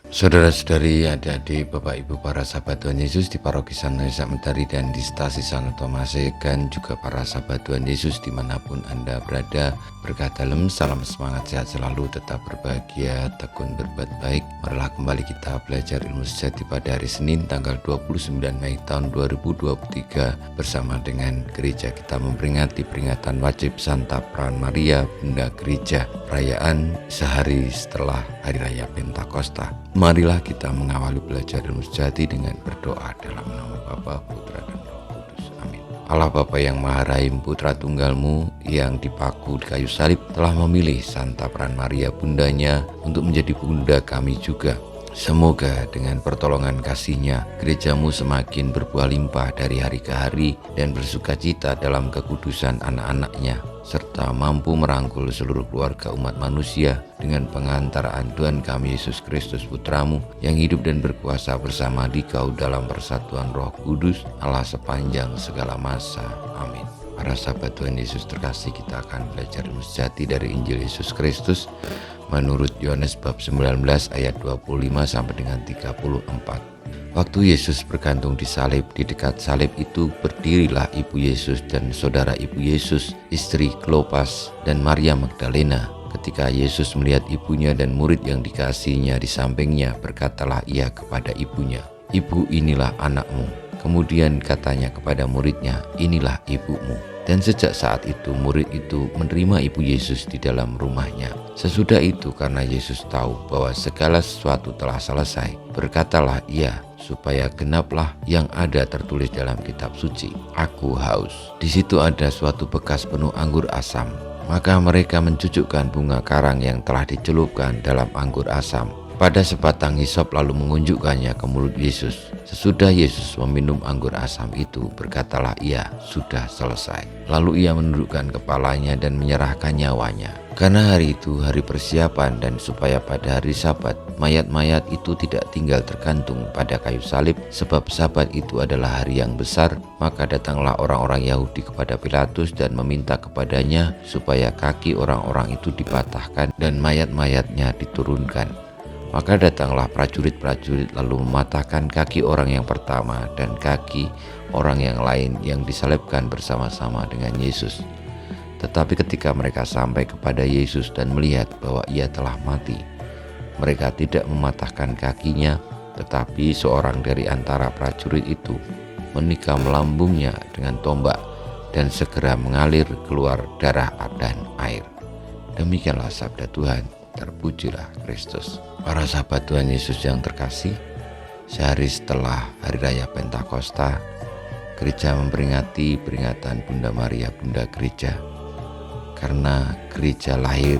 Saudara-saudari, adik-adik, Bapak Ibu, para sahabat Tuhan Yesus di Paroki Santo Yosa Mentari dan di Stasi Santo Tomas, dan juga para sahabat Tuhan Yesus dimanapun Anda berada. Berkat dalam, salam semangat, sehat selalu, tetap berbahagia, tekun berbuat baik. Marilah kembali kita belajar ilmu sejati pada hari Senin tanggal 29 Mei tahun 2023 bersama dengan gereja. Kita memperingati peringatan wajib Santa Peran Maria Bunda Gereja, perayaan sehari setelah Hari Raya Pentakosta. Marilah kita mengawali belajar ilmu sejati dengan berdoa dalam nama Bapa, Putra, dan Roh Kudus. Amin. Allah Bapa yang Maha Rahim, Putra Tunggal-Mu yang dipaku di kayu salib telah memilih Santa Peran Maria Bundanya untuk menjadi bunda kami juga. Semoga dengan pertolongan kasih-Nya, gereja-Mu semakin berbuah limpah dari hari ke hari dan bersukacita dalam kekudusan anak-anak-Nya, serta mampu merangkul seluruh keluarga umat manusia dengan pengantaraan Tuhan kami Yesus Kristus Putra-Mu yang hidup dan berkuasa bersama Dikau dalam persatuan Roh Kudus, Allah sepanjang segala masa. Amin. Para sahabat Tuhan Yesus terkasih, kita akan belajar ilmu sejati dari Injil Yesus Kristus menurut Yohanes bab 19 ayat 25 sampai dengan 34. Waktu Yesus bergantung di salib, di dekat salib itu berdirilah ibu Yesus dan saudara ibu Yesus, istri Klopas dan Maria Magdalena. Ketika Yesus melihat ibunya dan murid yang dikasihinya di sampingnya, berkatalah ia kepada ibunya, "Ibu, inilah anakmu." Kemudian katanya kepada muridnya, "Inilah ibumu." Dan sejak saat itu murid itu menerima ibu Yesus di dalam rumahnya. Sesudah itu, karena Yesus tahu bahwa segala sesuatu telah selesai, berkatalah ia, supaya genaplah yang ada tertulis dalam kitab suci, "Aku haus." Di situ ada suatu bekas penuh anggur asam. Maka mereka mencucukkan bunga karang yang telah dicelupkan dalam anggur asam pada sebatang hisop, lalu mengunjukkannya ke mulut Yesus. Sesudah Yesus meminum anggur asam itu, berkatalah ia, "Sudah selesai." Lalu ia menundukkan kepalanya dan menyerahkan nyawanya. Karena hari itu hari persiapan, dan supaya pada hari Sabat mayat-mayat itu tidak tinggal tergantung pada kayu salib, sebab Sabat itu adalah hari yang besar, maka datanglah orang-orang Yahudi kepada Pilatus dan meminta kepadanya supaya kaki orang-orang itu dipatahkan dan mayat-mayatnya diturunkan. Maka datanglah prajurit-prajurit lalu mematahkan kaki orang yang pertama dan kaki orang yang lain yang disalibkan bersama-sama dengan Yesus. Tetapi ketika mereka sampai kepada Yesus dan melihat bahwa ia telah mati, mereka tidak mematahkan kakinya, tetapi seorang dari antara prajurit itu menikam lambungnya dengan tombak, dan segera mengalir keluar darah dan air. Demikianlah sabda Tuhan. Terpujilah Kristus. Para sahabat Tuhan Yesus yang terkasih, sehari setelah Hari Raya Pentakosta, gereja memperingati peringatan Bunda Maria Bunda Gereja, karena gereja lahir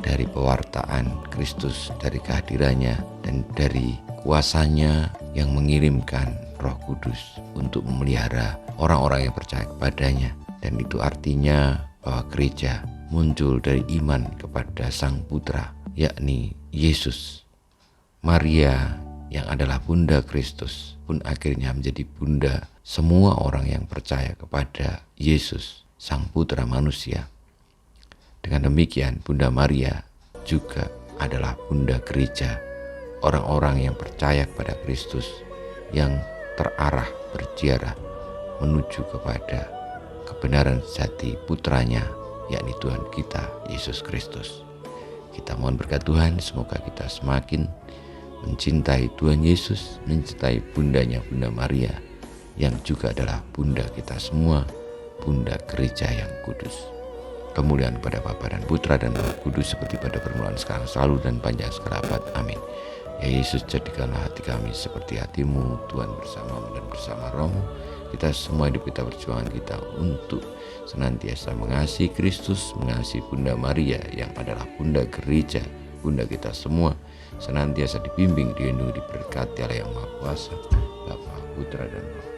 dari pewartaan Kristus, dari kehadirannya dan dari kuasanya yang mengirimkan Roh Kudus untuk memelihara orang-orang yang percaya kepadanya. Dan itu artinya bahwa gereja muncul dari iman kepada Sang Putra, yakni Yesus. Maria yang adalah Bunda Kristus pun akhirnya menjadi bunda semua orang yang percaya kepada Yesus, Sang Putra manusia. Dengan demikian, Bunda Maria juga adalah Bunda Gereja, orang-orang yang percaya kepada Kristus, yang terarah berziarah menuju kepada kebenaran sejati Putranya, yakni Tuhan kita Yesus Kristus. Kita mohon berkat Tuhan, semoga kita semakin mencintai Tuhan Yesus, mencintai bundanya Bunda Maria, yang juga adalah bunda kita semua, Bunda Gereja yang kudus. Kemuliaan kepada Bapa dan Putra dan Roh Kudus, seperti pada permulaan, sekarang, selalu, dan panjang segala abad. Amin. Ya Yesus, jadikanlah hati kami seperti hati-Mu, Tuhan, bersamamu dan bersama Roh-Mu. Kita semua hidup kita, perjuangan kita untuk senantiasa mengasihi Kristus, mengasihi Bunda Maria yang adalah Bunda Gereja, Bunda kita semua, senantiasa dibimbing, dilindungi, diberkati oleh Yang Maha Kuasa, Bapa, Putra, dan Roh